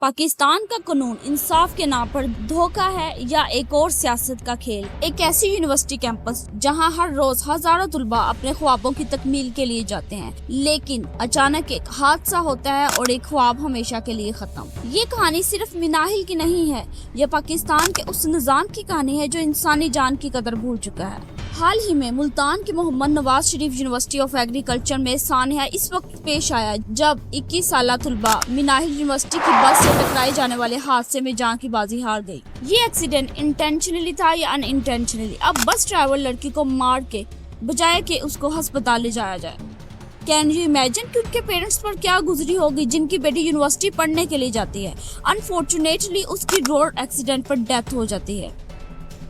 पाकिस्तान का कानून इंसाफ के नाम पर धोखा है या एक और सियासत का खेल। एक ऐसी यूनिवर्सिटी कैंपस जहां हर रोज हजारों तुलबा अपने ख्वाबों की तकमील के लिए जाते हैं, लेकिन अचानक एक हादसा होता है और एक ख्वाब हमेशा के लिए खत्म। ये कहानी सिर्फ मिनाहिल की नहीं है, ये पाकिस्तान के उस निजाम की कहानी है जो इंसानी जान की कदर भूल चुका है। हाल ही में मुल्तान के Mohammad Nawaz Sharif university of agriculture में सानहा इस वक्त पेश आया जब 21 साला तुलबा मिनाहिल यूनिवर्सिटी की बस से टकराए जाने वाले हादसे में जान की बाजी हार गई। ये एक्सीडेंट इंटेंशनली था या अनइंटेंशनली, अब बस ड्राइवर लड़की को मार के बजाय कि उसको अस्पताल ले जाया जाए। कैन यू इमेजिन कि उनके पेरेंट्स पर क्या गुजरी होगी जिनकी बेटी यूनिवर्सिटी पढ़ने के लिए जाती है। अनफॉर्चुनेटली उसकी रोड एक्सीडेंट पर डेथ हो जाती है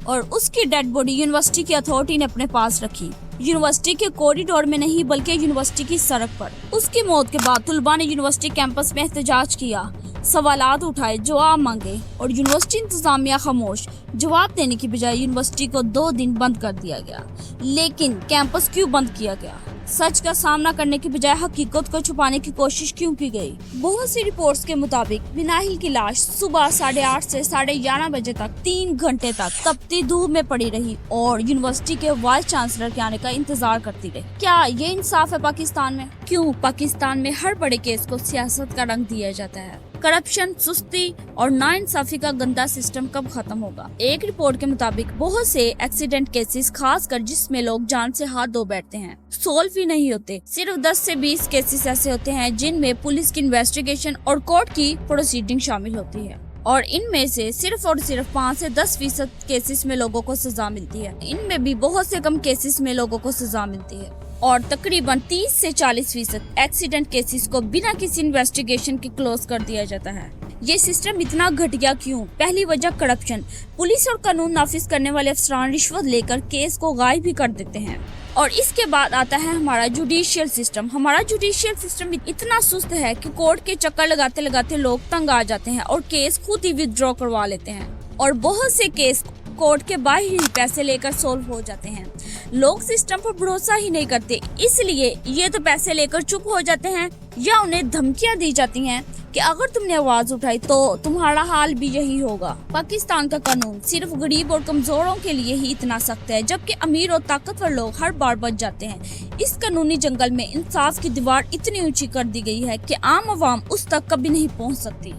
और उसकी डेड बॉडी यूनिवर्सिटी की अथॉरिटी ने अपने पास रखी, यूनिवर्सिटी के कॉरिडोर में नहीं बल्कि यूनिवर्सिटी की सड़क पर। उसकी मौत के बाद तुलबा ने यूनिवर्सिटी कैंपस में एहतजाज किया, सवालात उठाए, जवाब मांगे और यूनिवर्सिटी इंतजामिया खामोश। जवाब देने की बजाय यूनिवर्सिटी को 2 दिन बंद कर दिया गया। लेकिन कैंपस क्यों बंद किया गया? सच का सामना करने की बजाय हकीकत को छुपाने की कोशिश क्यों की गई? बहुत सी रिपोर्ट्स के मुताबिक मिनाहिल की लाश सुबह 8:30 से 11:30 बजे तक 3 घंटे तक तपती धूप में पड़ी रही और यूनिवर्सिटी के वाइस चांसलर के आने का इंतजार करती रही। क्या ये इंसाफ है पाकिस्तान में? क्यों पाकिस्तान में हर बड़े केस को सियासत का रंग दिया जाता है? करप्शन, सुस्ती और नाइंसाफी का गंदा सिस्टम कब खत्म होगा? एक रिपोर्ट के मुताबिक बहुत से एक्सीडेंट केसेस, खासकर जिसमें लोग जान से हाथ धो बैठते हैं, सोल्व ही नहीं होते। सिर्फ 10 से 20 केसेस ऐसे होते हैं जिनमें पुलिस की इन्वेस्टिगेशन और कोर्ट की प्रोसीडिंग शामिल होती है और इनमें से सिर्फ और सिर्फ 5 से 10% केसेस में लोगों को सजा मिलती है। इनमें भी बहुत से कम केसेस में लोगों को सजा मिलती है और तकरीबन 30 से 40% एक्सीडेंट केसेस को बिना किसी इन्वेस्टिगेशन के क्लोज कर दिया जाता है। ये सिस्टम इतना घटिया क्यों? पहली वजह करप्शन। पुलिस और कानून नाफिज करने वाले अफसरान रिश्वत लेकर केस को गायब भी कर देते हैं। और इसके बाद आता है हमारा जुडिशियल सिस्टम। हमारा जुडिशियल सिस्टम इतना सुस्त है कि कोर्ट के चक्कर लगाते लगाते लोग तंग आ जाते हैं और केस खुद ही विथड्रॉ करवा लेते हैं और बहुत से केस कोर्ट के बाहर ही पैसे लेकर सोल्व हो जाते हैं। लोग सिस्टम पर भरोसा ही नहीं करते, इसलिए ये तो पैसे लेकर चुप हो जाते हैं या उन्हें धमकियां दी जाती हैं कि अगर तुमने आवाज उठाई तो तुम्हारा हाल भी यही होगा। पाकिस्तान का कानून सिर्फ गरीब और कमजोरों के लिए ही इतना सख्त है, जबकि अमीर और ताकतवर लोग हर बार बच जाते हैं। इस कानूनी जंगल में इंसाफ की दीवार इतनी ऊंची कर दी गई है कि आम आवाम उस तक कभी नहीं पहुंच सकती।